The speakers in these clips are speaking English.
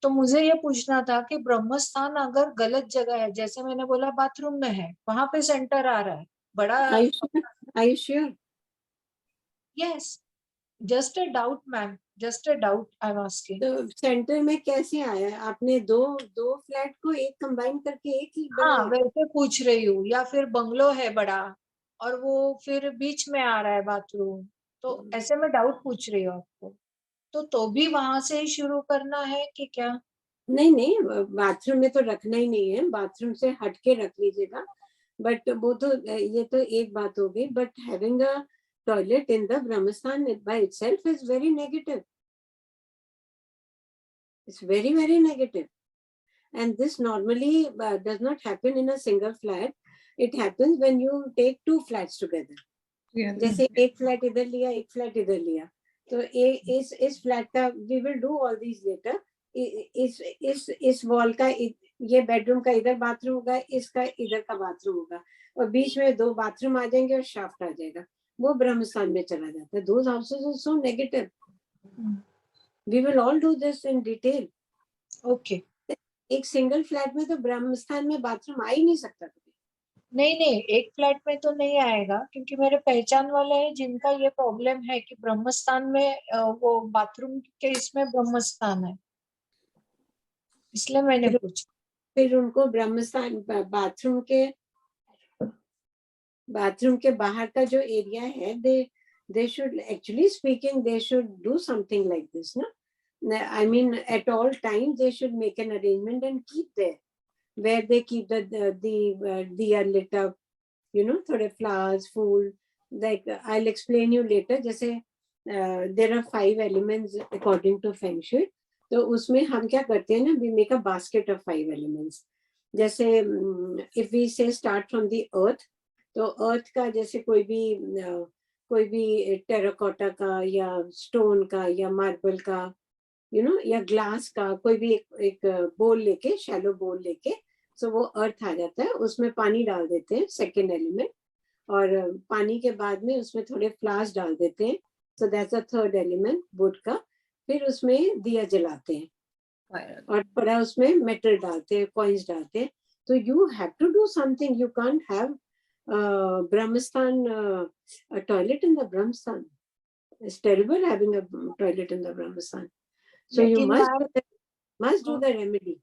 तो मुझे ये पूछना था कि ब्रह्म स्थान अगर गलत जगह है, जैसे मैंने बोला बाथरूम में है, वहां पे सेंटर आ रहा है बड़ा। Are you sure? Yes, just a doubt ma'am, just a doubt I am asking. तो सेंटर में कैसे आया? आपने दो दो फ्लैट को एक कंबाइन करके एक ही हाँ बनाया? वैसे पूछ रही हूँ, या फिर बंगलो है बड़ा और वो फिर बीच में आ रहा है बाथरूम, तो ऐसे में डाउट पूछ रही हूँ आपको। तो भी वहां से ही शुरू करना है कि क्या? नहीं नहीं, बाथरूम में तो रखना ही नहीं है, बाथरूम से हट के रख लीजिएगा। बट वो तो ये तो एक बात होगी, but having a toilet in the Brahmasthan by itself is very negative. It's very very negative. And this normally does not happen in a single flat. It happens when you take two flats together. जैसे एक flat इधर लिया, एक flat इधर लिया, तो इस flat का we will do all these later. इस वॉल का ये बेडरूम का इधर बाथरूम होगा, इसका इधर का बाथरूम होगा, और बीच में दो बाथरूम आ जाएंगे और शाफ्ट आ जाएगा, वो ब्रह्मस्थान में चला जाता है. Those houses are so negative. We will all do this in detail. Okay. एक सिंगल फ्लैट में तो ब्रह्मस्थान में बाथरूम आ ही नहीं सकता कभी. नहीं नहीं, एक फ्लैट में तो नहीं आएगा, क्योंकि मेरे पहचान वाले हैं जिनका ये प्रॉब्लम है कि ब्रह्मस्थान में वो बाथरूम के इसमें ब्रह्मस्थान है, इसलिए मैंने पूछा। फिर उनको ब्रह्मस्थान बाथरूम के बाहर का जो एरिया है, they should actually speaking, they should do something like this ना. I mean, at all times they should make an arrangement and keep there, where they keep the diya lit up, you know, थोड़े flowers, food. Like I'll explain you later. जैसे there are 5 elements according to Feng Shui. तो उसमें हम क्या करते हैं ना, we make a basket of 5 elements. जैसे if we say start from the earth, तो अर्थ का जैसे कोई भी टेराकोटा का या स्टोन का या मार्बल का, यू नो, या ग्लास का, कोई भी एक बोल लेके, शैलो बोल लेके, सो वो अर्थ आ जाता है. उसमें पानी डाल देते हैं, सेकेंड एलिमेंट, और पानी के बाद में उसमें थोड़े फ्लावर्स डाल देते हैं, so that's a third element, would का. फिर उसमें दिया जलाते हैं और थोड़ा उसमें मेटल डालते हैं, कॉइन्स डालते हैं. तो you have to do something. You can't have Brahmastan, a toilet in the Brahmastan. It's terrible having a toilet in the Brahmastan. So you लेकिन must do the remedy.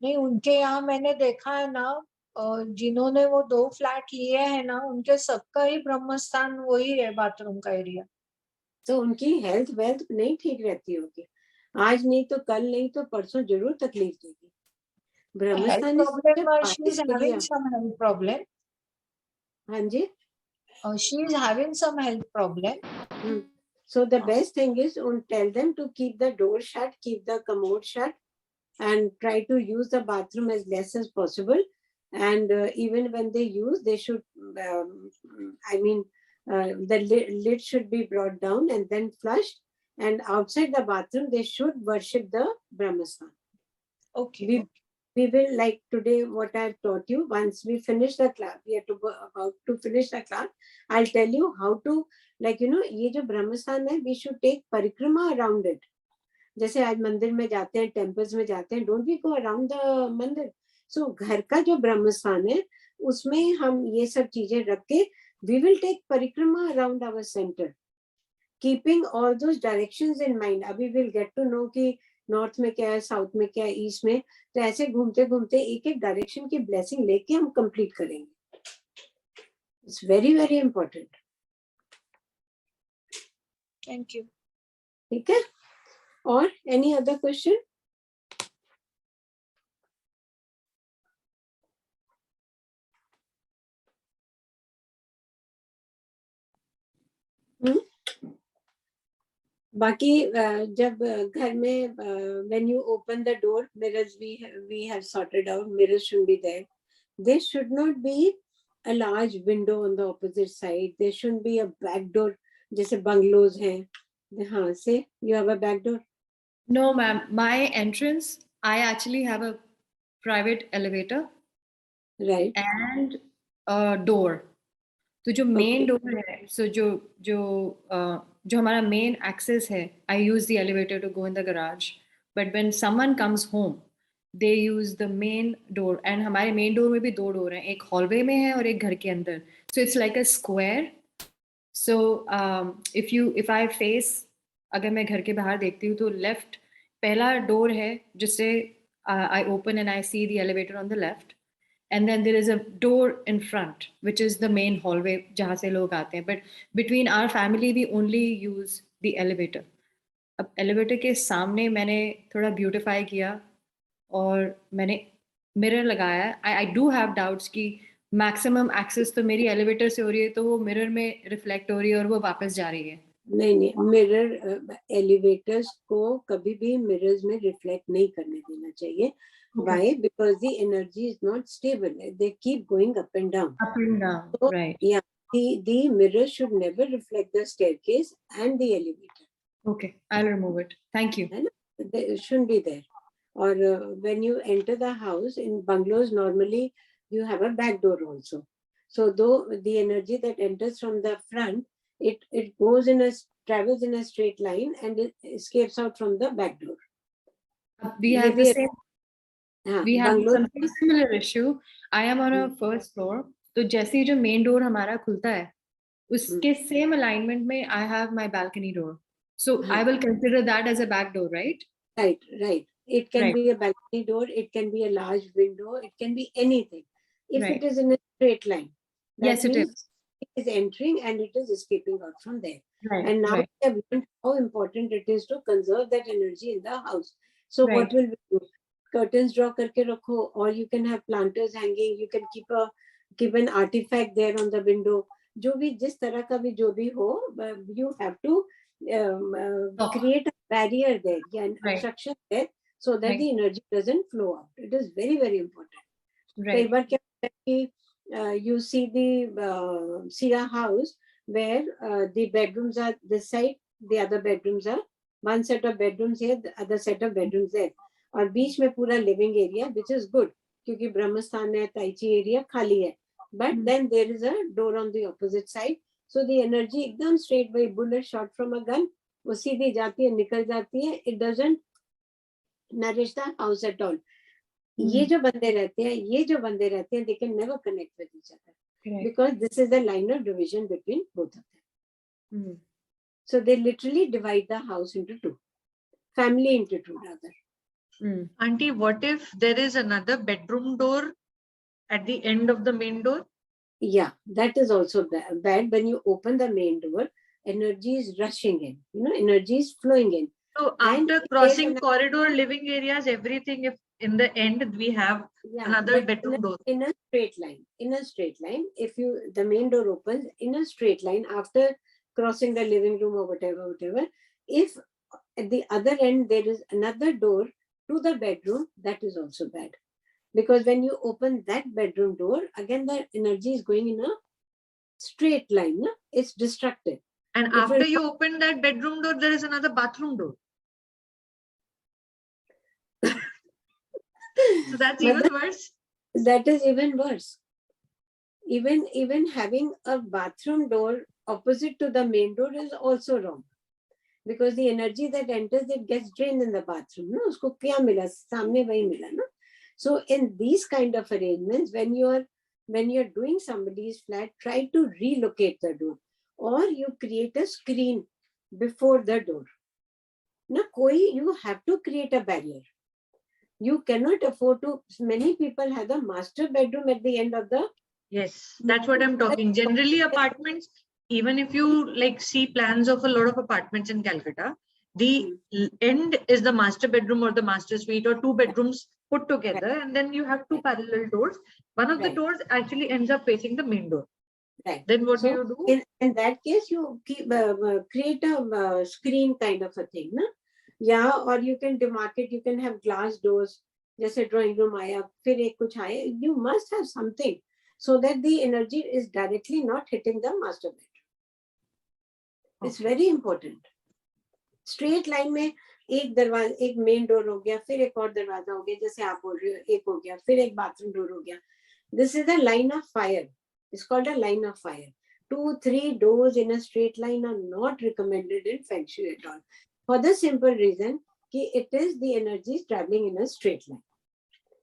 नहीं, उनके यहाँ मैंने देखा है ना, जिन्होंने वो 2 फ्लैट लिए हैं ना, उनके सबका ही ब्रह्मस्थान वही है, बाथरूम का एरिया. तो उनकी हेल्थ वेल्थ नहीं ठीक रहती होगी. आज नहीं तो कल, नहीं तो परसों जरूर तकलीफ देगी. ब्रह्मस्थान She is having some health problem. हाँ जी. She is having some health problem. So the best thing is, tell them to keep the door shut, keep the commode shut, and try to use the bathroom as less as possible. And even when they use, they should, the lid should be brought down and then flushed. And outside the bathroom, they should worship the Brahmastan. Okay. We will, like today, what I've taught you. Once we finish the class, we have to go about to finish the class. I'll tell you how to, like, you know, ये जो ब्रह्मस्थान है, we should take परिक्रमा around it. जैसे आज मंदिर में जाते हैं, टेम्पल्स में जाते हैं, don't we go around the mandir. So घर का जो ब्रह्मस्थान है, उसमें हम ये सब चीजें रख के we will take parikrama around our centre, keeping all those directions in mind. अभी विल गेट टू नो कि नॉर्थ में क्या है, साउथ में क्या है, ईस्ट में. तो ऐसे घूमते घूमते एक एक डायरेक्शन की ब्लेसिंग लेके हम कंप्लीट करेंगे. It's very very important. Thank you. ठीक है. और एनी अदर क्वेश्चन? बाकी जब घर में when you open the door, mirrors we have sorted out. Mirrors should be there. There should not be a large window on the opposite side. There shouldn't be a back door. जैसे bungalows हैं. हाँ, say you have a back door. No, ma'am. My entrance, I actually have a private elevator. Right. And a door. तो जो main door है, सो जो हमारा main access है, I use the elevator to go in the garage. but when someone comes home they use the main door, and हमारे main door में भी दो door हैं, एक hallway में है और एक घर के अंदर, so it's like a square. So if I face, अगर मैं घर के बाहर देखती हूँ तो left पहला door है जिससे I open and I see the elevator on the left, and then there is a door in front which is the main hallway जहाँ से लोग आते हैं, but between our family we only use the elevator. अब elevator के सामने मैंने थोड़ा ब्यूटिफाई किया और मैंने मिरर लगाया. आई डू हैव डाउट्स कि मैक्सिमम एक्सेस तो मेरी एलिवेटर से हो रही है, तो वो मिरर में रिफ्लेक्ट हो रही है और वो वापस जा रही है. नहीं, मिरर एलिवेटर्स को कभी भी मिरर्स में रिफ्लेक्ट नहीं करने देना चाहिए. Why? Because the energy is not stable. They keep going up and down. Up and down, So, right. yeah, the mirror should never reflect the staircase and the elevator. Okay, I'll remove it. Thank you. It shouldn't be there. Or when you enter the house, in bungalows, normally you have a back door also. So though the energy that enters from the front, it goes travels in a straight line and it escapes out from the back door. We have the same. We have bungalows, something similar issue. I am on a first floor. तो जैसे ही जो main door हमारा खुलता है, उसके same alignment में I have my balcony door. So I will consider that as a back door, right? Right. It can be a balcony door. It can be a large window. It can be anything. If it is in a straight line, that means it is entering and it is escaping out from there. And now we have learned how important it is to conserve that energy in the house. So what will we do? Curtains draw karke rakho, or you can have planters hanging. You can keep an artifact there on the window. जो भी जिस तरह का भी जो भी हो, you have to create a barrier there, an obstruction there, so that the energy doesn't flow out. It is very, very important. कई बार क्या होता है कि you see a house where the bedrooms are this side, the other bedrooms are one set of bedrooms here, the other set of bedrooms there, और बीच में पूरा living area, which is good क्योंकि ब्रह्मस्थान है, ताइची area खाली है. But then there is a door on the opposite side. So the energy एकदम straight by bullet shot from a gun, वो सीधी जाती है, निकल जाती है. It doesn't nourish the house at all. ये जो बंदे रहते हैं, they can never connect with each other. Because this is the line of division between both of them. So they literally divide the house into two. Family into two rather. Auntie, what if there is another bedroom door at the end of the main door? Yeah, that is also bad. When you open the main door, energy is rushing in. Energy is flowing in. So after crossing corridor, living areas, everything, if in the end we have another bedroom door. In a straight line, if the main door opens in a straight line after crossing the living room or whatever, if at the other end there is another door to the bedroom, that is also bad. Because when you open that bedroom door, again the energy is going in a straight line. It's destructive. And after you open that bedroom door, there is another bathroom door. So that's even worse. That is even worse. Even having a bathroom door opposite to the main door is also wrong. Because the energy that enters, it gets drained in the bathroom. No? Usko kya mila? Samne wahi mila, no? So in these kind of arrangements, when you're doing somebody's flat, try to relocate the door, or you create a screen before the door. Now, you have to create a barrier. You cannot afford to. Many people have the master bedroom at the end of the. Yes, that's what I'm talking. Generally, apartments, even if you see plans of a lot of apartments in Calcutta, the end is the master bedroom or the master suite or two bedrooms put together, and then you have two parallel doors. One of the doors actually ends up facing the main door. Right. Then what do you do? In that case, you create a screen kind of a thing, na? Yeah, or you can demarcate. You can have glass doors. जैसे drawing room आया, फिर एक कुछ आया. You must have something so that the energy is directly not hitting the master bedroom. It's very important. Straight line में एक main door हो गया, फिर एक और दरवाजा हो गया, जैसे आप बोल रहे हो, एक हो गया, फिर एक बाथरूम डोर हो गया. This is a line of fire. It's called a line of fire. 2-3 doors in a straight line are not recommended in Feng Shui at all. For the simple reason, कि it is the energy traveling in a straight line.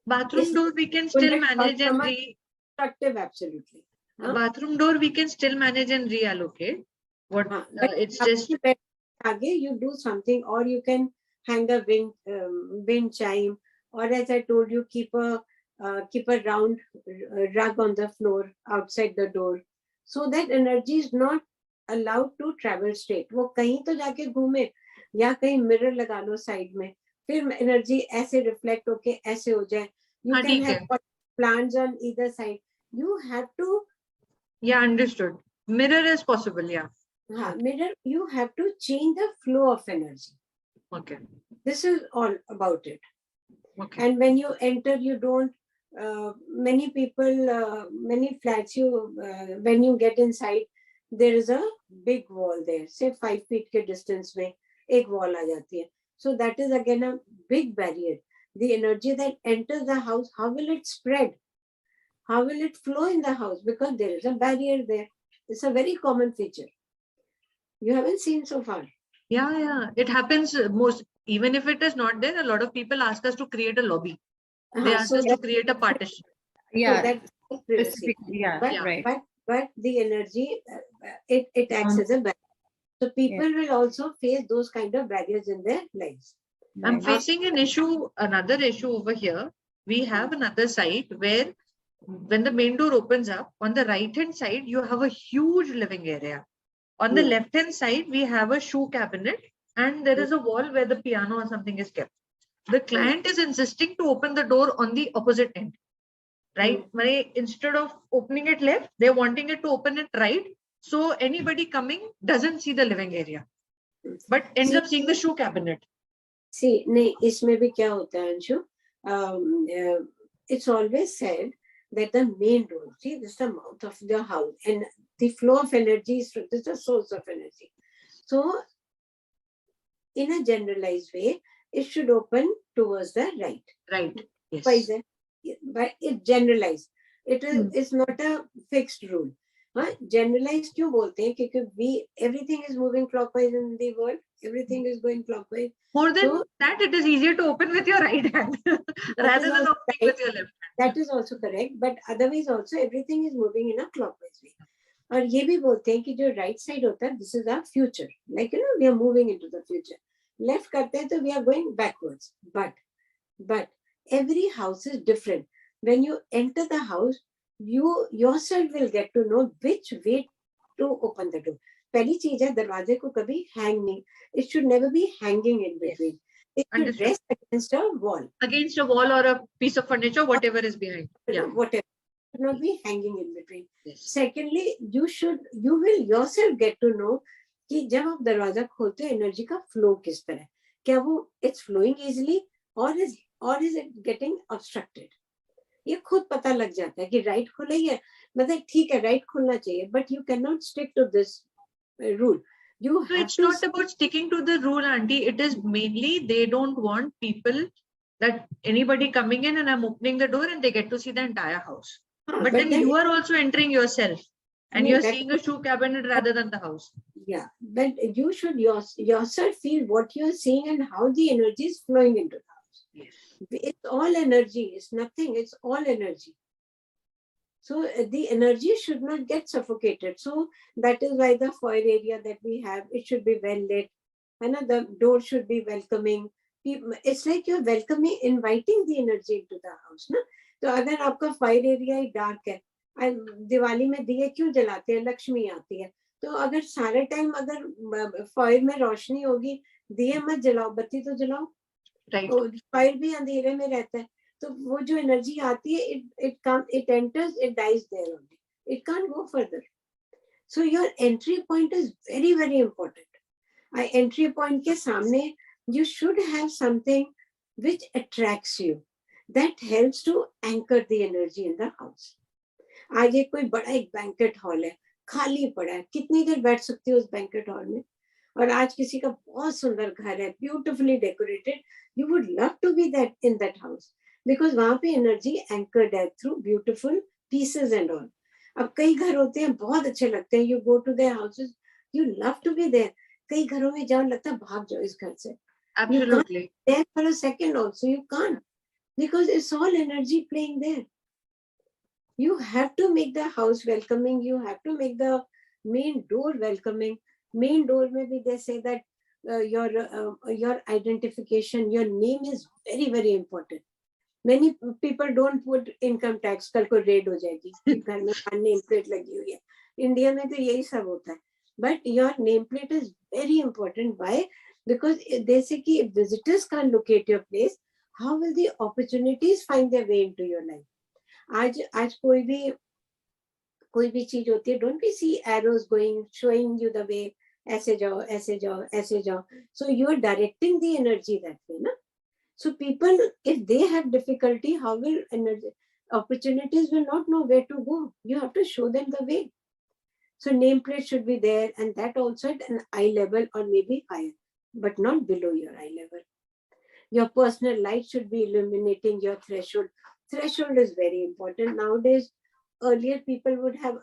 Bathroom door we can still manage and constructive, absolutely. Bathroom door we can still manage and reallocate. What it's just you do something, or you can hang a wind chime, or as I told you, keep a round rug on the floor outside the door, so that energy is not allowed to travel straight. वो कहीं तो जाके घूमे, या कहीं mirror लगा लो side में, फिर एनर्जी ऐसे रिफ्लेक्ट होके ऐसे हो जाए. You can have plants on either side. You have to. Yeah, understood. Mirror is possible, yeah. Mirror, you have to change the flow of energy. Okay. This is all about it. Okay. And when you enter, you don't. Many people, many flats, when you get inside, there is a big wall there. Say 5 feet के distance में एक wall आ जाती है. So that is again a big barrier. The energy that enters the house, how will it spread? How will it flow in the house? Because there is a barrier there. It's a very common feature. You haven't seen so far. Yeah. It happens most, even if it is not there, a lot of people ask us to create a lobby. They ask us to create a partition. Yeah. So that's privacy. Yeah, right. But the energy, it acts as a barrier. So people will also face those kind of barriers in their lives. I'm facing another issue over here. We have another site where when the main door opens up, on the right hand side, you have a huge living area. On the left hand side, we have a shoe cabinet, and there is a wall where the piano or something is kept. The client is insisting to open the door on the opposite end, right? Instead of opening it left, they're wanting it to open it right. So anybody coming doesn't see the living area, but ends up seeing the shoe cabinet. See, इसमें भी क्या होता है Anshu? It's always said that the main door, see, this is the mouth of the house, and the flow of energy is the source of energy. So, in a generalized way, it should open towards the right. Right. Yes. Why is that? But it's generalized. It is. It's not a fixed rule. Generalized क्यों बोलते हैं? क्योंकि everything is moving clockwise in the world. Everything is going clockwise. More than that, it is easier to open with your right hand rather than opening with your left hand. That is also correct, but otherwise also everything is moving in a clockwise way. और ये भी बोलते हैं कि जो right side होता है, this is our future. Like, we are moving into the future. Left करते हैं तो we are going backwards. But every house is different. When you enter the house, you yourself will get to know which way to open the door. पहली चीज है, दरवाजे को कभी hang नहीं. It should never be hanging in between. It should rest against a wall. Against a wall or a piece of furniture, whatever is behind. Yeah. Whatever. It should not be hanging in between. Yes. Secondly, you will yourself get to know कि जब आप दरवाजा खोलते हो, energy का flow किस तरह है. क्या वो it's flowing easily or is it getting obstructed? ये खुद पता लग जाता है कि राइट खुला ही है, मतलब ठीक है राइट खुलना चाहिए, but you cannot stick to this rule. So it's not about sticking to the rule, auntie. It is mainly they don't want people that anybody coming in and I'm opening the door and they get to see the entire house. But then you are also entering yourself and you're seeing a shoe cabinet rather than the house. Yeah, but you should yourself feel what you're seeing and how the energy is flowing into the house. Yes. It's all energy. It's nothing. It's all energy. So the energy should not get suffocated. So that is why the foyer area that we have, it should be well lit. And the door should be welcoming. It's like you're welcoming, inviting the energy into the house. Na? तो अगर आपका fire area ही dark है, दिवाली में दिए क्यों जलाते हैं? लक्ष्मी आती है. तो अगर सारे टाइम अगर फायर में रोशनी होगी, दिए मत जलाओ, बत्ती तो जलाओ. तो फायर भी अंधेरे में रहता है. तो वो जो एनर्जी आती है, it enters, it dies there only. It can't go further. So your entry point is very, very important. Entry point के सामने you should have something which attracts you, that helps to anchor the energy in the house. आज एक कोई बड़ा एक banquet hall है, खाली पड़ा है, कितनी देर बैठ सकती हो उस बैंकेट हॉल में? और आज किसी का बहुत सुंदर घर है, beautifully decorated, you would love to be in that house. Because वहाँ पे एनर्जी एंकर्ड है through beautiful pieces and all. अब कई घर होते हैं बहुत अच्छे लगते हैं, you go to their houses, you love to be there. कई घरों में जाओ लगता है भाग जाओ इस घर से. Absolutely. There for a second also, you can't, because it's all energy playing there. You have to make the house welcoming. You have to make the main door welcoming. Main door, maybe they say that your identification, your name is very, very important. Many people don't put income tax, कल को red हो जाएगी कि घर में name plate लगी हुई है. इंडिया में तो यही सब होता है. But your name plate is very important. Why? Because they say कि if visitors can't locate your place, how will the opportunities find their way into your life? आज कोई भी चीज होती है, don't we see arrows going, showing you the way, ऐसे जाओ, ऐसे जाओ, ऐसे जाओ. So you are directing the energy that way, na? So people, if they have difficulty, how will opportunities will not know where to go. You have to show them the way. So nameplate should be there, and that also at an eye level or maybe higher, but not below your eye level. Your personal light should be illuminating your threshold. Threshold is very important. Nowadays, earlier people would have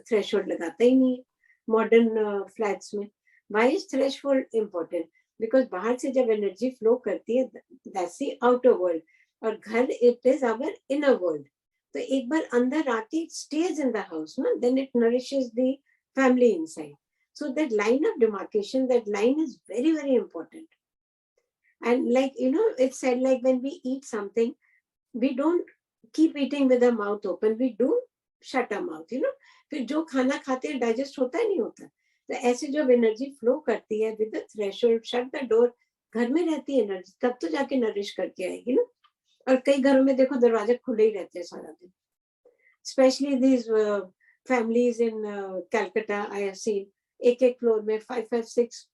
threshold lagata hi nahi hai. Modern flats mein. Why is threshold important? Because bahar se jab energy flow karti hai, that's the outer world. और घर, it is our inner world. तो एक बार अंदर आती, it stays in the house, no? Then it nourishes the family inside. So that line of demarcation, that line is very, very important. And like, it's said like when we eat something, we don't keep eating with our mouth open. We do shut our mouth, फिर जो खाना खाते हैं digest होता है नहीं होता. तो ऐसे जब एनर्जी फ्लो करती है with the threshold, shut the door, घर में रहती है एनर्जी, तब तो जाके नरिश करके आएगी ना. और कई घरों में देखो दरवाजे खुले ही रहते हैं सारा दिन. Specially these families in Calcutta, I have seen एक फ्लोर में 5, 5, 6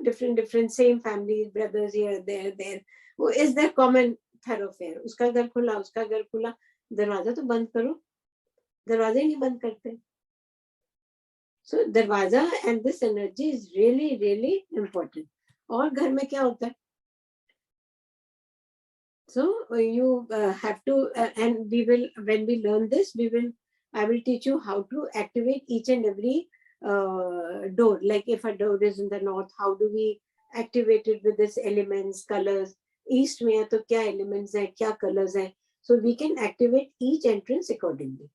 different same families, brothers here, there. Who is their common thoroughfare? उसका घर खुला, उसका घर खुला, दरवाजा तो बंद करो. दरवाजा ही नहीं बंद करते. So दरवाजा and this energy is really, really important. और घर में क्या होता है? So you have to, and we will, when we learn this, I will teach you how to activate each and every door. Like if a door is in the north, how do we activate it with these elements, colors? East में है तो क्या elements है, क्या colors है? So we can activate each entrance accordingly.